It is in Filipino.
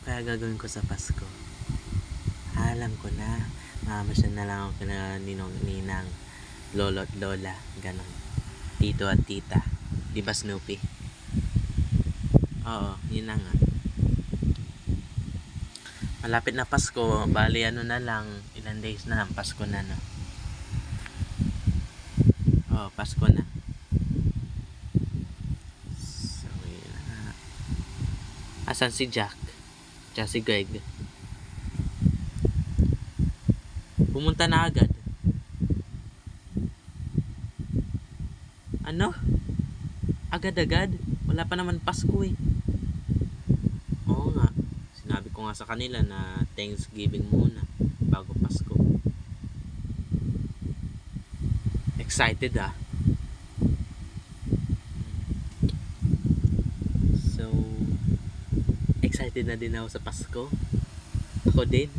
kaya gagawin ko sa Pasko? Alam ko na. Mamasyal na lang ako kina ninong, ninang, lolo at lola, ganon. Tito at tita. Di ba Snoopy? Oo, yun na nga. Malapit na Pasko, bali ano na lang, ilang days na lang, Pasko na, no? Oo, Pasko na. So, yun na. Asan si Jack? Tsaka si Greg? Pumunta na agad. Ano? Agad-agad? Wala pa naman Pasko eh. Oo nga. Sinabi ko nga sa kanila na Thanksgiving muna bago Pasko. Excited ah. So, excited na din ako sa Pasko. Ako din.